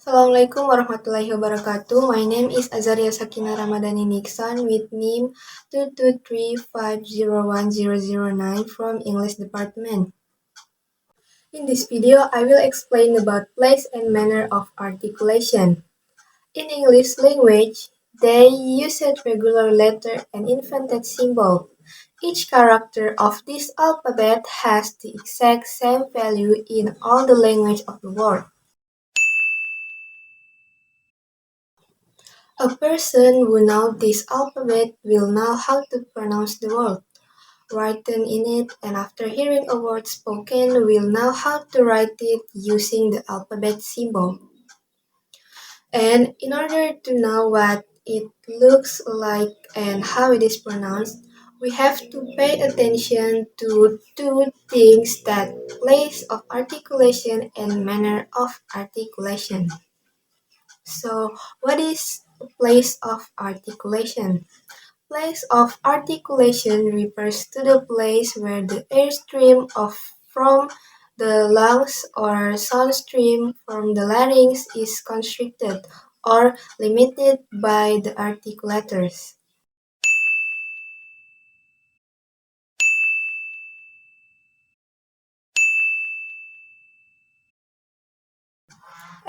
Assalamualaikum warahmatullahi wabarakatuh. My name is Azaria Sakina Ramadhani Nixon with NIM 223501009 from English Department. In this video, I will explain about place and manner of articulation. In English language, they use a regular letter and invented symbol. Each character of this alphabet has the exact same value in all the languages of the world. A person who knows this alphabet will know how to pronounce the word written in it, and after hearing a word spoken will know how to write it using the alphabet symbol. And in order to know what it looks like and how it is pronounced, we have to pay attention to two things: that place of articulation and manner of articulation. So, what is place of articulation? Place of articulation refers to the place where the airstream from the lungs or sound stream from the larynx is constricted or limited by the articulators.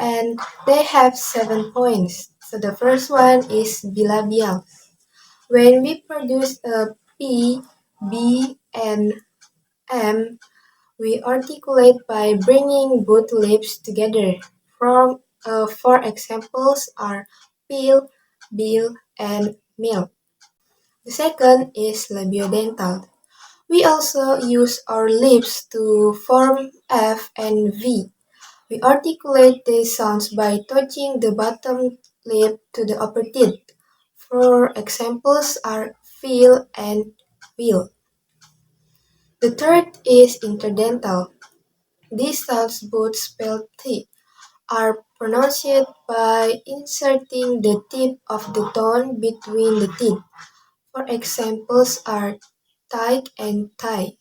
And they have 7 points. So the first one is bilabial. When we produce a P, B, and M, we articulate by bringing both lips together. Four examples are peel, bill, and meal. The second is labiodental. We also use our lips to form F and V. We articulate these sounds by touching the bottom lip to the upper teeth. Four examples are feel and veal. The third is interdental. These sounds, both spelled T, are pronounced by inserting the tip of the tongue between the teeth. For examples are tight and tie.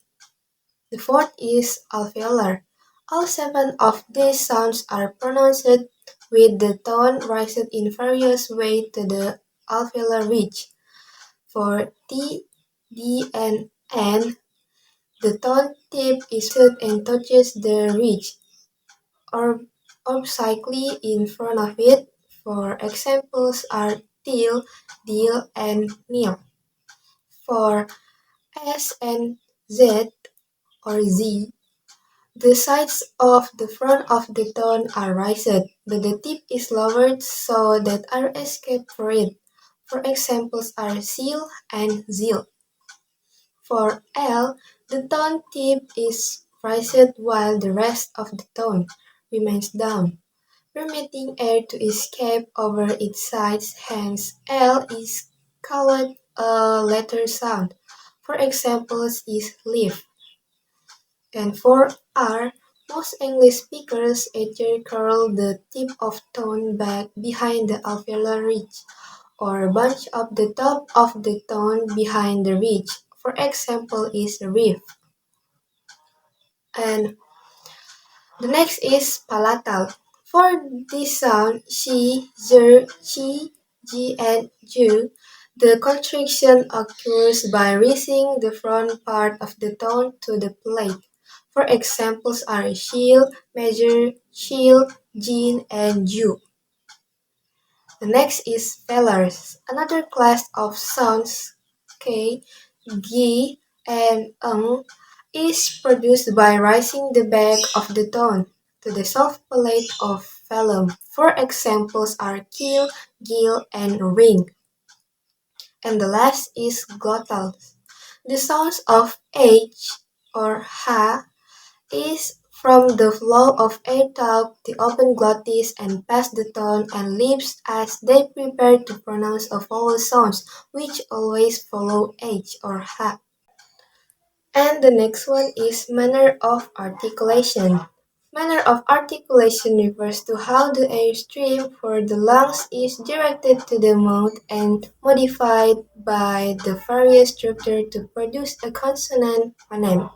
The fourth is alveolar. All 7 of these sounds are pronounced with the tone raised in various ways to the alveolar ridge. For T, D, and N, the tone tip is raised and touches the ridge, or obliquely in front of it. For examples are till, deal, and nil. For S and Z or Z, the sides of the front of the tone are raised, but the tip is lowered so that air escapes for it. For examples are seal and zeal. For L, the tone tip is raised while the rest of the tone remains down, permitting air to escape over its sides. Hence, L is called a letter sound. For examples is leaf. And for R, most English speakers either curl the tip of tone back behind the alveolar ridge or bunch up the top of the tone behind the ridge. For example is reef. And the next is palatal. For this sound, she, zer, chi, g, and ju, the contraction occurs by raising the front part of the tone to the plate. For examples are shield, measure, shield, gene, and ju. The next is velars, another class of sounds k, g, and is produced by raising the back of the tone to the soft palate of phlegm. For examples are kill, gill, and ring. And the last is glottal. The sounds of H or H is from the flow of air through the open glottis and past the tongue and lips as they prepare to pronounce a vowel sounds, which always follow H or H. And the next one is manner of articulation. Manner of articulation refers to how the airstream for the lungs is directed to the mouth and modified by the various structure to produce a consonant phoneme.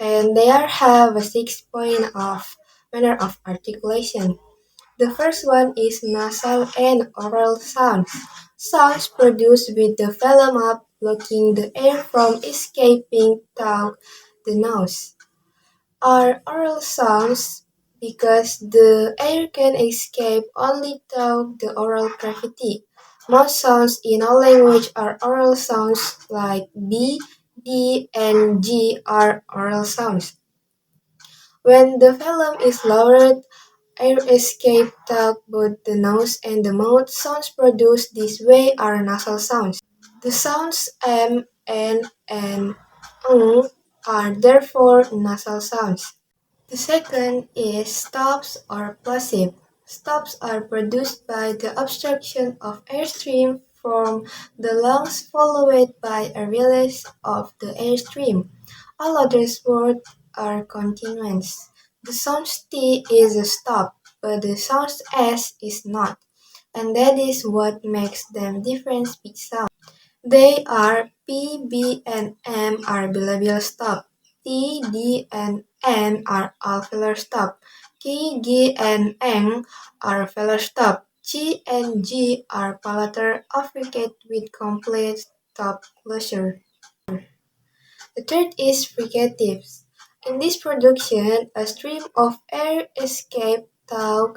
And they have a 6 point of manner of articulation. The first one is nasal and oral sounds. Sounds produced with the phlegm up, blocking the air from escaping through the nose. Are oral sounds because the air can escape only through the oral cavity. Most sounds in all language are oral sounds like B, D, and G are oral sounds. When the phlegm is lowered, air escapes through both the nose and the mouth. Sounds produced this way are nasal sounds. The sounds M, N, and ng are therefore nasal sounds. The second is stops or plosive. Stops are produced by the obstruction of airstream from the lungs followed by a release of the airstream. All other words are continuous. The sound T is a stop, but the sound S is not, and that is what makes them different speech sounds. They are P, B, and M are bilabial stop. T, D, and N are alveolar stop. K, G, and N are velar stop. G and G are palatal affricate with complete stop closure. The third is fricatives. In this production, a stream of air escapes through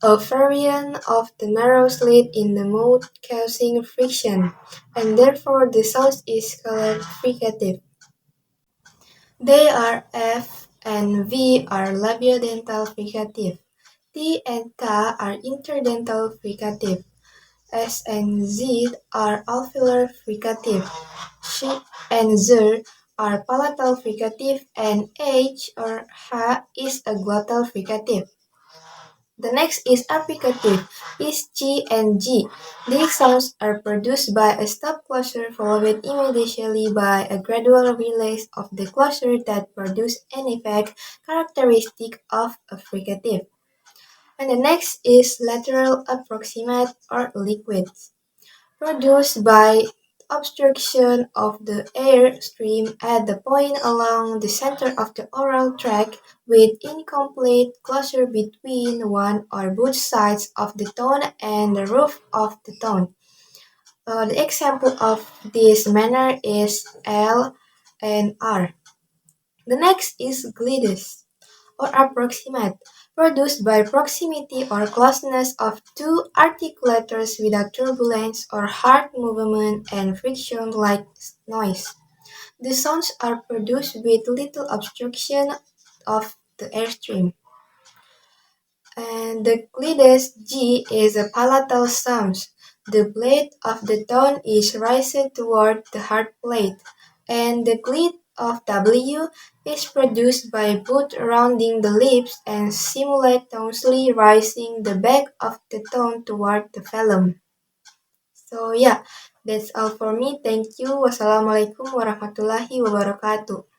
a variant of the narrow slit in the mouth causing friction, and therefore the sound is called fricative. They are F and V are labiodental fricative. T and K are interdental fricative. S and Z are alveolar fricative. Sh and Z are palatal fricative, and H or H is a glottal fricative. The next is applicative, is G and G. These sounds are produced by a stop closure followed immediately by a gradual release of the closure that produces an effect characteristic of a fricative. And the next is lateral approximate or liquids, produced by obstruction of the air stream at the point along the center of the oral tract with incomplete closure between one or both sides of the tongue and the roof of the tongue. The example of this manner is L and R. The next is glidus or approximate, produced by proximity or closeness of two articulators without turbulence or hard movement and friction like noise. The sounds are produced with little obstruction of the airstream. And the glidus G is a palatal sound. The blade of the tongue is raised toward the hard plate, and the glide of W is produced by both rounding the lips and simultaneously raising the back of the tongue toward the phlegm. So yeah, that's all for me. Thank you. Wassalamualaikum warahmatullahi wabarakatuh.